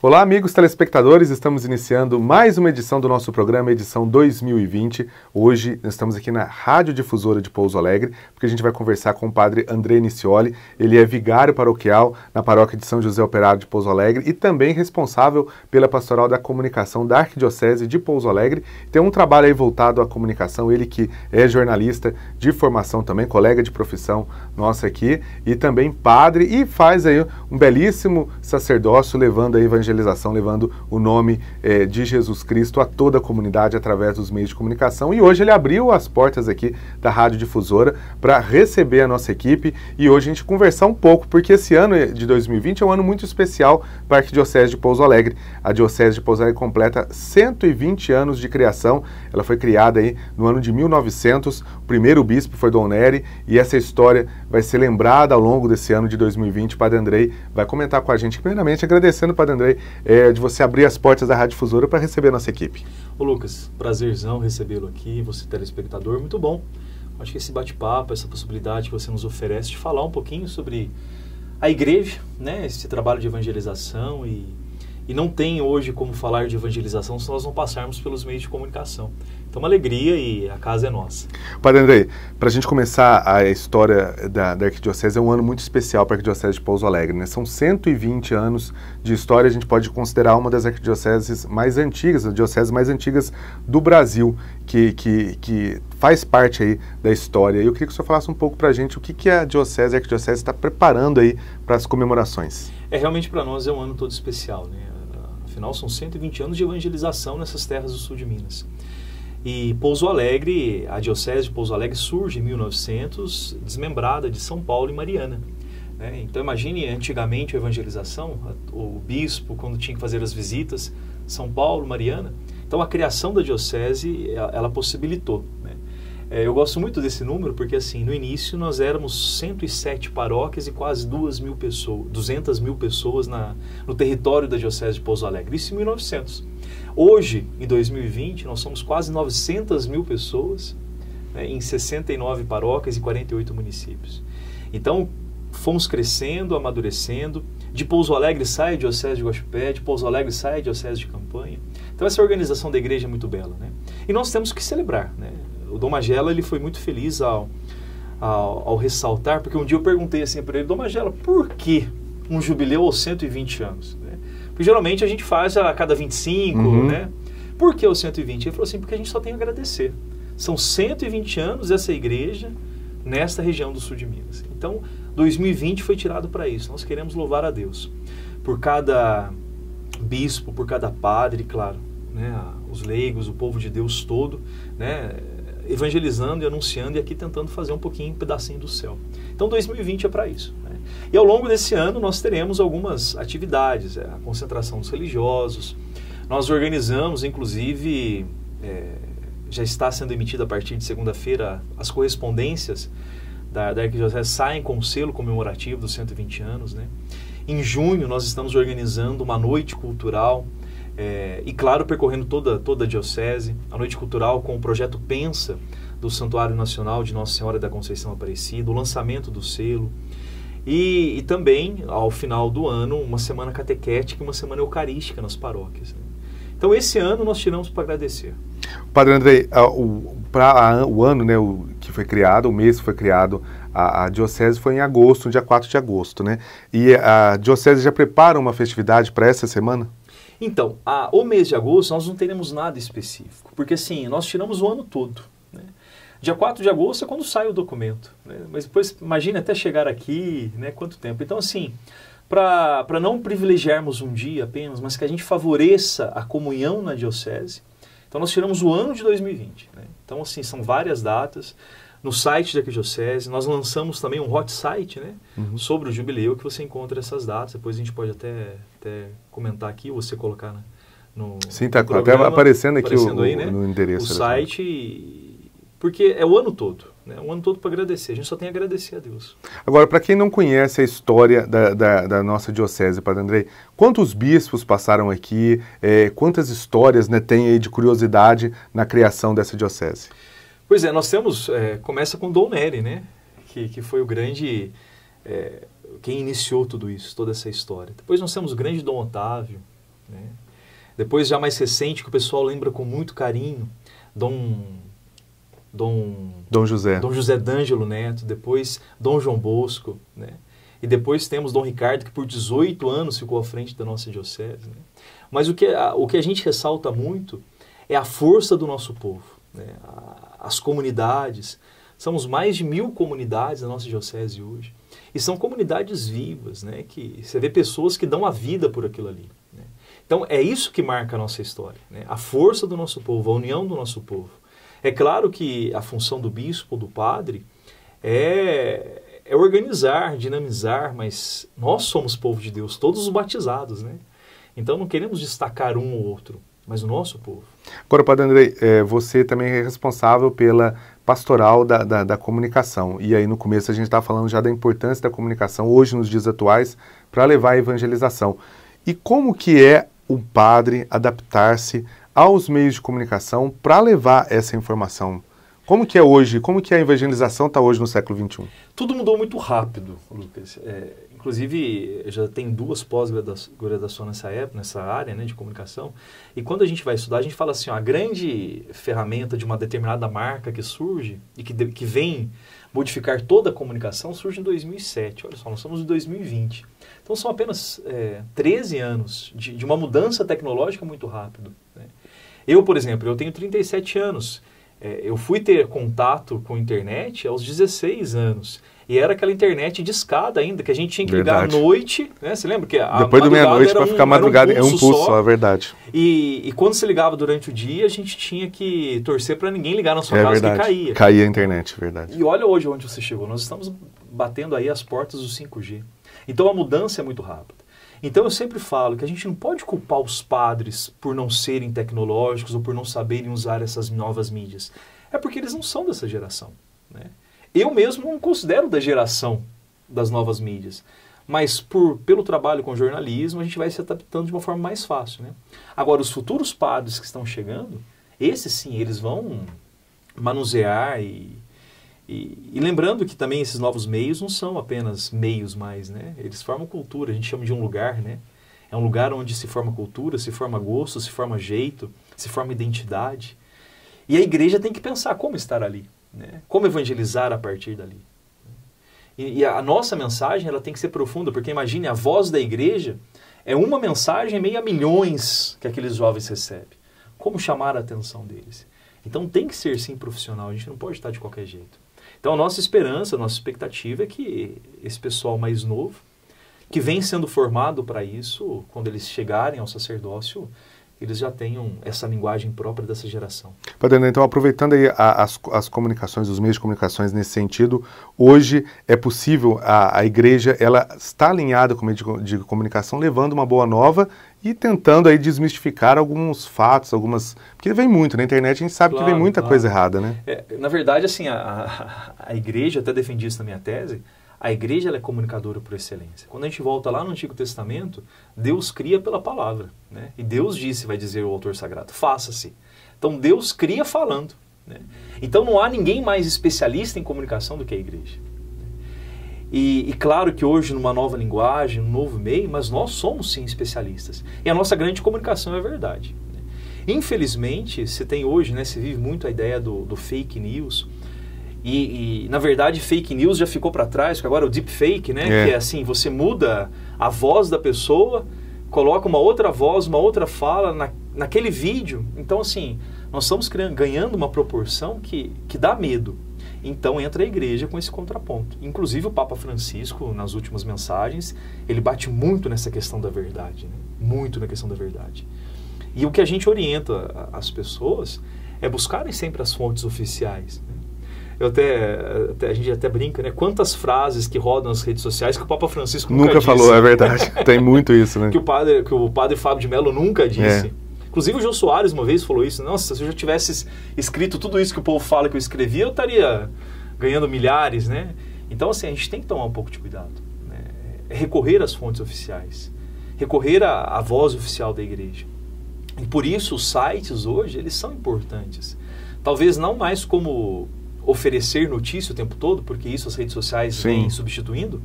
Olá, amigos telespectadores, estamos iniciando mais uma edição do nosso programa, edição 2020. Hoje nós estamos aqui na Rádio Difusora de Pouso Alegre, porque a gente vai conversar com o padre André Nicioli. Ele é vigário paroquial na paróquia de São José Operário de Pouso Alegre e também responsável pela pastoral da comunicação da Arquidiocese de Pouso Alegre. Tem um trabalho aí voltado à comunicação, ele que é jornalista de formação também, colega de profissão nossa aqui, e também padre, e faz aí um belíssimo sacerdócio, levando a evangelização, levando o nome de Jesus Cristo a toda a comunidade através dos meios de comunicação. E hoje ele abriu as portas aqui da Rádio Difusora para receber a nossa equipe e hoje a gente conversar um pouco, porque esse ano de 2020 é um ano muito especial para a Arquidiocese de Pouso Alegre. A Diocese de Pouso Alegre completa 120 anos de criação. Ela foi criada aí no ano de 1900, o primeiro bispo foi Dom Nery, e essa história vai ser lembrada ao longo desse ano de 2020. O Padre André vai comentar com a gente, primeiramente agradecendo, Padre André, de você abrir as portas da Rádio Difusora para receber a nossa equipe. Ô Lucas, prazerzão recebê-lo aqui, você telespectador, muito bom. Acho que esse bate-papo, essa possibilidade que você nos oferece de falar um pouquinho sobre a igreja, né, esse trabalho de evangelização e não tem hoje como falar de evangelização se nós não passarmos pelos meios de comunicação. Então, uma alegria e a casa é nossa. Padre André, para a gente começar a história da Arquidiocese, é um ano muito especial para a Arquidiocese de Pouso Alegre, né? São 120 anos de história, a gente pode considerar uma das arquidioceses mais antigas, as dioceses mais antigas do Brasil, que faz parte aí da história. E eu queria que o senhor falasse um pouco para a gente o que a Arquidiocese está preparando aí para as comemorações. Realmente para nós é um ano todo especial, né? Afinal, são 120 anos de evangelização nessas terras do sul de Minas. E Pouso Alegre, a Diocese de Pouso Alegre surge em 1900, desmembrada de São Paulo e Mariana. Então imagine antigamente a evangelização, o bispo quando tinha que fazer as visitas, São Paulo, Mariana. Então a criação da Diocese, ela possibilitou. Eu gosto muito desse número porque assim, no início nós éramos 107 paróquias e quase 200 mil pessoas no território da Diocese de Pouso Alegre, isso em 1900. Hoje, em 2020, nós somos quase 900 mil pessoas, né, em 69 paróquias e 48 municípios. Então, fomos crescendo, amadurecendo. De Pouso Alegre sai a Diocese de Guaxupé, de Pouso Alegre sai a Diocese de Campanha. Então, essa organização da igreja é muito bela, né? E nós temos que celebrar, né? O Dom Magela, ele foi muito feliz ao ressaltar, porque um dia eu perguntei assim para ele, Dom Magela, por que um jubileu aos 120 anos? Porque geralmente a gente faz a cada 25, né? Por que os 120? Ele falou assim, porque a gente só tem a agradecer. São 120 anos essa igreja nesta região do sul de Minas. Então, 2020 foi tirado para isso. Nós queremos louvar a Deus por cada bispo, por cada padre, claro, né? Os leigos, o povo de Deus todo, né? Evangelizando e anunciando e aqui tentando fazer um pedacinho do céu. Então 2020 é para isso, né? E ao longo desse ano nós teremos algumas atividades, a concentração dos religiosos, nós organizamos inclusive, já está sendo emitida a partir de segunda-feira, as correspondências da Arquidiocese saem com o selo comemorativo dos 120 anos, né? Em junho nós estamos organizando uma noite cultural, e claro, percorrendo toda a diocese, a noite cultural com o projeto Pensa, do Santuário Nacional de Nossa Senhora da Conceição Aparecida, o lançamento do selo, e também, ao final do ano, uma semana catequética e uma semana eucarística nas paróquias, né? Então esse ano nós tiramos para agradecer. Padre André, o ano, né, que foi criado, o mês que foi criado, a Diocese foi em agosto, no dia 4 de agosto, né? E a Diocese já prepara uma festividade para essa semana? Então, o mês de agosto nós não teremos nada específico, porque assim, nós tiramos o ano todo, né? Dia 4 de agosto é quando sai o documento, né? Mas depois, imagina até chegar aqui, né, quanto tempo. Então assim, para não privilegiarmos um dia apenas, mas que a gente favoreça a comunhão na Diocese, então nós tiramos o ano de 2020, né? Então assim, são várias datas. No site da Arquidiocese, nós lançamos também um hot site, né, sobre o jubileu, que você encontra essas datas. Depois a gente pode até comentar aqui, ou você colocar no Sim, está até aparecendo aqui aí, né, no endereço. O site, porque é o ano todo, né, o ano todo para agradecer. A gente só tem a agradecer a Deus. Agora, para quem não conhece a história da nossa Diocese, Padre André, quantos bispos passaram aqui, quantas histórias, né, tem aí de curiosidade na criação dessa Diocese? Pois é, nós temos, começa com Dom Nery, né, que foi o grande, quem iniciou tudo isso, toda essa história. Depois nós temos o grande Dom Otávio, né? Depois, já mais recente, que o pessoal lembra com muito carinho, Dom José d'Angelo Neto, depois Dom João Bosco, né? E depois temos Dom Ricardo, que por 18 anos ficou à frente da nossa diocese, né? Mas o que a gente ressalta muito é a força do nosso povo, né? As comunidades. Somos mais de 1000 comunidades na nossa diocese hoje. E são comunidades vivas, né? Que você vê pessoas que dão a vida por aquilo ali, né? Então, é isso que marca a nossa história, né? A força do nosso povo, a união do nosso povo. É claro que a função do bispo, do padre, é organizar, dinamizar, mas nós somos povo de Deus, todos os batizados, né? Então, não queremos destacar um ou outro, mas o nosso povo. Agora, Padre Andrei, você também é responsável pela pastoral da comunicação. E aí, no começo, a gente estava falando já da importância da comunicação, hoje, nos dias atuais, para levar a evangelização. E como que é o padre adaptar-se aos meios de comunicação para levar essa informação? Como que é hoje? Como que a evangelização está hoje no século XXI? Tudo mudou muito rápido, Lucas. Inclusive, eu já tenho 2 pós-graduações nessa área, né, de comunicação. E quando a gente vai estudar, a gente fala assim, ó, a grande ferramenta de uma determinada marca que surge e que vem modificar toda a comunicação surge em 2007. Olha só, nós estamos em 2020. Então, são apenas 13 anos de uma mudança tecnológica muito rápida, né? Eu, por exemplo, eu tenho 37 anos. Eu fui ter contato com a internet aos 16 anos. E era aquela internet de escada ainda, que a gente tinha que ligar à noite, né? Você lembra que depois da meia-noite para ficar madrugada é um pulso só, é verdade. E quando se ligava durante o dia, a gente tinha que torcer para ninguém ligar na sua casa, verdade. Que caía. Caía a internet, verdade. E olha hoje onde você chegou. Nós estamos batendo aí as portas do 5G. Então a mudança é muito rápida. Então eu sempre falo que a gente não pode culpar os padres por não serem tecnológicos ou por não saberem usar essas novas mídias. É porque eles não são dessa geração, né? Eu mesmo não considero da geração das novas mídias, mas pelo trabalho com jornalismo a gente vai se adaptando de uma forma mais fácil, né? Agora, os futuros padres que estão chegando, esses sim, eles vão manusear e lembrando que também esses novos meios não são apenas meios mais, né? Eles formam cultura, a gente chama de um lugar, né? É um lugar onde se forma cultura, se forma gosto, se forma jeito, se forma identidade. E a igreja tem que pensar como estar ali, né? Como evangelizar a partir dali. E a nossa mensagem ela tem que ser profunda, porque imagine, a voz da igreja é uma mensagem em meio a milhões que aqueles jovens recebem. Como chamar a atenção deles? Então tem que ser sim profissional, a gente não pode estar de qualquer jeito. Então a nossa esperança, a nossa expectativa é que esse pessoal mais novo, que vem sendo formado para isso, quando eles chegarem ao sacerdócio, eles já tenham essa linguagem própria dessa geração. Padre André, então aproveitando aí as comunicações, os meios de comunicações nesse sentido, hoje é possível, a igreja ela está alinhada com o meio de comunicação, levando uma boa nova e tentando aí desmistificar alguns fatos, porque vem muito, na internet a gente sabe que vem muita coisa errada, né? Na verdade, assim, a igreja, até defendi isso na minha tese, a igreja ela é comunicadora por excelência. Quando a gente volta lá no Antigo Testamento, Deus cria pela palavra, né? E Deus disse, vai dizer o autor sagrado, faça-se. Então Deus cria falando, né? Então não há ninguém mais especialista em comunicação do que a igreja. E claro que hoje numa nova linguagem, um novo meio, mas nós somos sim especialistas. E a nossa grande comunicação é verdade, né? Infelizmente, você tem hoje, né, se vive muito a ideia do fake news. E, na verdade, fake news já ficou para trás, porque agora o deepfake, né? Que é assim, você muda a voz da pessoa, coloca uma outra voz, uma outra fala naquele vídeo. Então, assim, nós estamos ganhando uma proporção que dá medo. Então, entra a igreja com esse contraponto. Inclusive, o Papa Francisco, nas últimas mensagens, ele bate muito nessa questão da verdade, né? Muito na questão da verdade. E o que a gente orienta as pessoas é buscarem sempre as fontes oficiais, né? A gente até brinca, né? Quantas frases que rodam nas redes sociais que o Papa Francisco nunca disse. Falou, é verdade. Tem muito isso, né? que o padre Fábio de Mello nunca disse. Inclusive o Jô Soares uma vez falou isso. Nossa, se eu já tivesse escrito tudo isso que o povo fala que eu escrevi, eu estaria ganhando milhares, né? Então, assim, a gente tem que tomar um pouco de cuidado, né? Recorrer às fontes oficiais. Recorrer à voz oficial da igreja. E por isso os sites hoje, eles são importantes. Talvez não mais como oferecer notícia o tempo todo, porque isso as redes sociais vêm substituindo,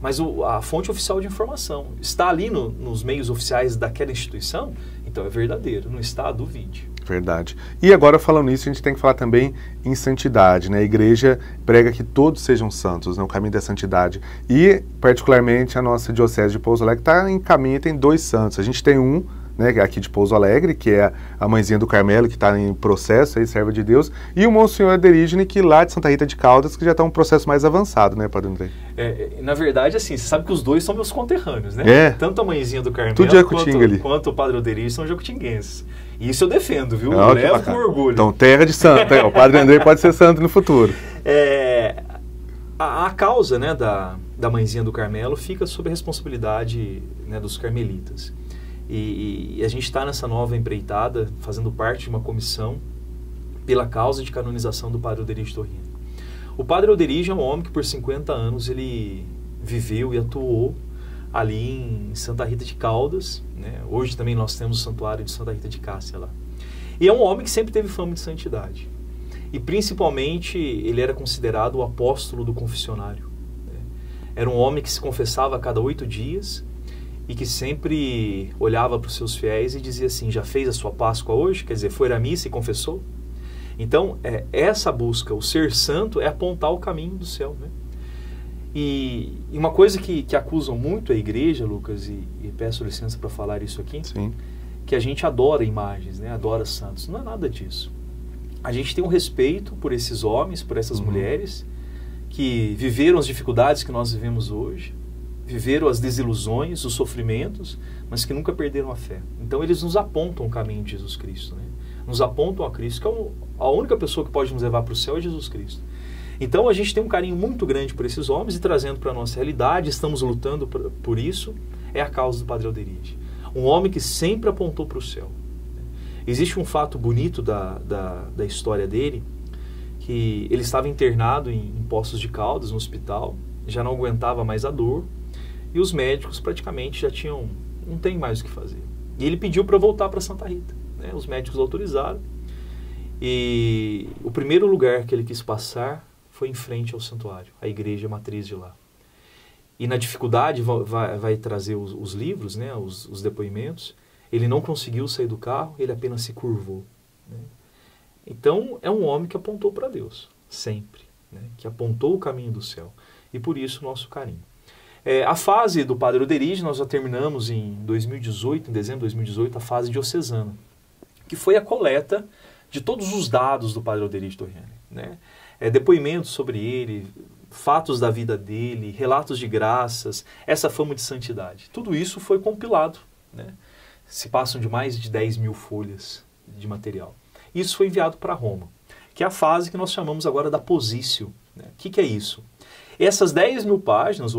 Mas a fonte oficial de informação está ali nos meios oficiais daquela instituição, então é verdadeiro. Não está, duvide. Verdade. E agora, falando nisso, a gente tem que falar também em santidade, né? A igreja prega que todos sejam santos, né? O caminho da santidade. E, particularmente, a nossa diocese de Pouso Alegre está em caminho, tem 2 santos. A gente tem um, né, aqui de Pouso Alegre, que é a Mãezinha do Carmelo, que está em processo, aí, serva de Deus, e o Monsenhor Derígene, que lá de Santa Rita de Caldas, que já está um processo mais avançado, né, Padre André? Na verdade, assim, você sabe que os 2 são meus conterrâneos, né? Tanto a Mãezinha do Carmelo quanto o Padre Derígene são jacutinguenses. E isso eu defendo, viu? Eu levo com orgulho. Então, terra de santo, o Padre André pode ser santo no futuro. A causa, né, da Mãezinha do Carmelo fica sob a responsabilidade, né, dos carmelitas. E a gente está nessa nova empreitada, fazendo parte de uma comissão pela causa de canonização do Padre Alderígio Torriani. O Padre Alderígio é um homem que por 50 anos ele viveu e atuou ali em Santa Rita de Caldas, né? Hoje também nós temos o santuário de Santa Rita de Cássia lá. E é um homem que sempre teve fama de santidade. E principalmente ele era considerado o apóstolo do confessionário, né? Era um homem que se confessava a cada 8 dias e que sempre olhava para os seus fiéis e dizia assim: já fez a sua Páscoa hoje? Quer dizer, foi à missa e confessou? Então, essa busca, o ser santo, é apontar o caminho do céu, né? E uma coisa que acusam muito a igreja, Lucas, e peço licença para falar isso aqui, Sim. que a gente adora imagens, né? Adora santos. Não é nada disso. A gente tem um respeito por esses homens, por essas mulheres, que viveram as dificuldades que nós vivemos hoje, viveram as desilusões, os sofrimentos, mas que nunca perderam a fé. Então eles nos apontam o caminho de Jesus Cristo, né? Nos apontam a Cristo, que é a única pessoa que pode nos levar para o céu é Jesus Cristo. Então a gente tem um carinho muito grande por esses homens e trazendo para a nossa realidade, estamos lutando por isso, é a causa do Padre Alderígio. Um homem que sempre apontou para o céu. Existe um fato bonito da história dele, que ele estava internado em Poços de Caldas, no hospital, já não aguentava mais a dor, e os médicos praticamente já não tem mais o que fazer. E ele pediu para voltar para Santa Rita, né? Os médicos autorizaram, e o primeiro lugar que ele quis passar foi em frente ao santuário, a igreja matriz de lá. E na dificuldade vai trazer os livros, né, os depoimentos. Ele não conseguiu sair do carro, ele apenas se curvou, né? Então é um homem que apontou para Deus, sempre, né? Que apontou o caminho do céu. E por isso o nosso carinho. A fase do Padre Alderígio, nós já terminamos em 2018, em dezembro de 2018, a fase diocesana, que foi a coleta de todos os dados do Padre Alderígio Torriani, né? Depoimentos sobre ele, fatos da vida dele, relatos de graças, essa fama de santidade. Tudo isso foi compilado, né? Se passam de mais de 10 mil folhas de material. Isso foi enviado para Roma, que é a fase que nós chamamos agora da Positio, né? O que é isso? Essas 10 mil páginas,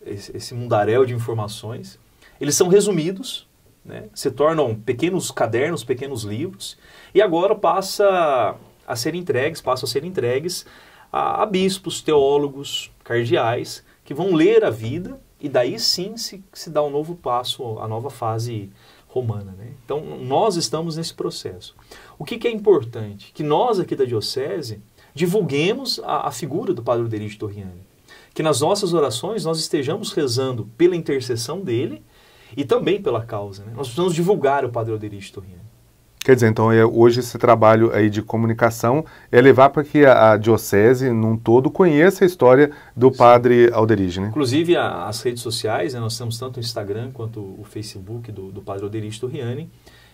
esse mundaréu de informações, eles são resumidos, né? Se tornam pequenos cadernos, pequenos livros, e agora passam a ser entregues a bispos, teólogos, cardeais, que vão ler a vida, e daí sim se dá um novo passo, a nova fase romana, né? Então nós estamos nesse processo. O que é importante? Que nós aqui da Diocese divulguemos a figura do Padre Alderígio Torriani. Que nas nossas orações nós estejamos rezando pela intercessão dele e também pela causa, né? Nós precisamos divulgar o Padre Alderígio Torriani. Quer dizer, então hoje esse trabalho aí de comunicação é levar para que a diocese num todo conheça a história do Padre Alderígio, né? Inclusive as redes sociais, né? Nós temos tanto o Instagram quanto o Facebook do Padre Alderígio Torriani,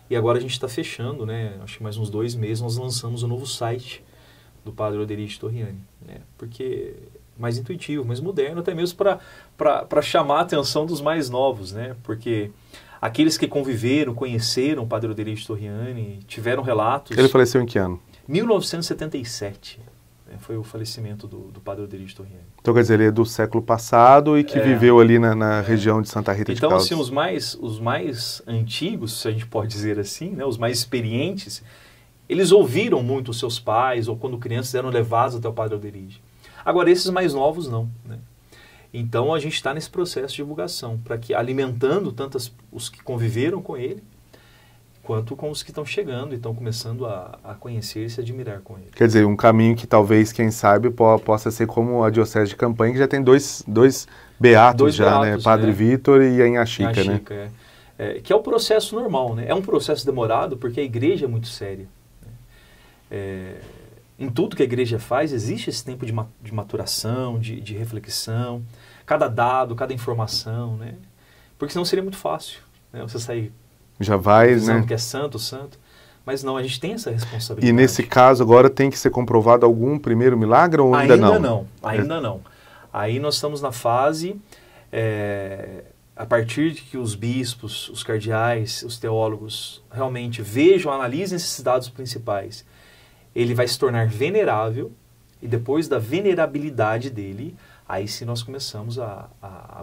e agora a gente está fechando, né? Acho que mais uns 2 meses nós lançamos o novo site do Padre Alderígio Torriani, né? Porque mais intuitivo, mais moderno, até mesmo para chamar a atenção dos mais novos, né? Porque aqueles que conviveram, conheceram o Padre Alderígio Torriani, tiveram relatos... Ele faleceu em que ano? 1977, né, foi o falecimento do Padre Alderígio Torriani. Então, quer dizer, ele é do século passado e que viveu ali na região de Santa Rita de Caldas. Então, assim, os mais antigos, se a gente pode dizer assim, né, os mais experientes, eles ouviram muito os seus pais, ou quando crianças eram levados até o Padre Alderígio. Agora, esses mais novos não, né? Então a gente está nesse processo de divulgação, para que alimentando tanto os que conviveram com ele, quanto com os que estão chegando e estão começando a conhecer e se admirar com ele. Quer dizer, um caminho que talvez, quem sabe, possa ser como a Diocese de Campanha, que já tem dois beatos já, né? Padre Vitor e a Inhaxica, né? Que é o processo normal, né? É um processo demorado porque a igreja é muito séria. Em tudo que a igreja faz, existe esse tempo de maturação, de reflexão, cada dado, cada informação, né? Porque senão seria muito fácil, né? Você sair já vai, dizendo, né? Que é santo, mas não, a gente tem essa responsabilidade. E nesse caso agora tem que ser comprovado algum primeiro milagre ou ainda não? Ainda não. Aí nós estamos na fase, a partir de que os bispos, os cardeais, os teólogos realmente vejam, analisem esses dados principais, ele vai se tornar venerável, e depois da venerabilidade dele, aí sim nós começamos a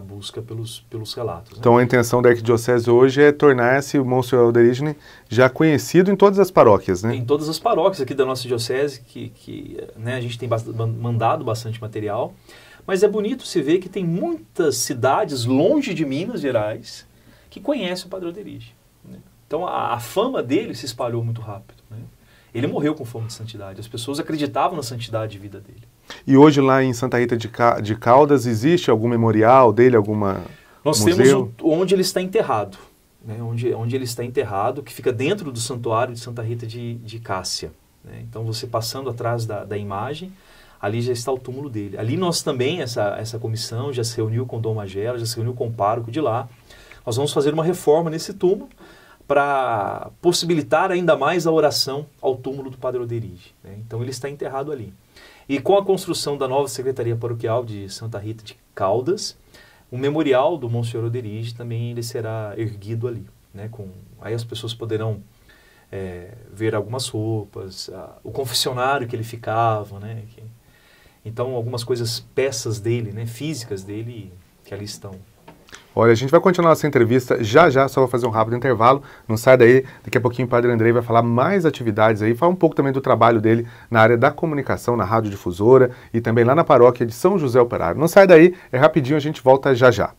busca pelos relatos. Né? Então a intenção da Arquidiocese hoje é tornar-se o Monsenhor Alderígene já conhecido em todas as paróquias, né? Em todas as paróquias aqui da nossa diocese, né, a gente tem mandado bastante material, mas é bonito se ver que tem muitas cidades longe de Minas Gerais que conhecem o Padre Alderígene. Né? Então a fama dele se espalhou muito rápido. Né? Ele morreu com fome de santidade, as pessoas acreditavam na santidade de vida dele. E hoje lá em Santa Rita de Caldas existe algum memorial dele, alguma Nós museu? Temos onde ele está enterrado, né? onde ele está enterrado, que fica dentro do santuário de Santa Rita de Cássia. Né? Então você passando atrás da imagem, ali já está o túmulo dele. Ali nós também, essa comissão já se reuniu com o Dom Magela, já se reuniu com o pároco de lá. Nós vamos fazer uma reforma nesse túmulo para possibilitar ainda mais a oração ao túmulo do Padre Alderígene. Né? Então ele está enterrado ali. E com a construção da nova Secretaria Paroquial de Santa Rita de Caldas, o memorial do Monsenhor Alderígene também ele será erguido ali. Né? Aí as pessoas poderão ver algumas roupas, o confessionário que ele ficava, né? Então algumas peças dele, né? Físicas dele, que ali estão. Olha, a gente vai continuar essa entrevista já, só vou fazer um rápido intervalo, não sai daí, daqui a pouquinho o Padre Andrei vai falar mais atividades aí, falar um pouco também do trabalho dele na área da comunicação, na Rádio Difusora e também lá na paróquia de São José Operário. Não sai daí, é rapidinho, a gente volta já.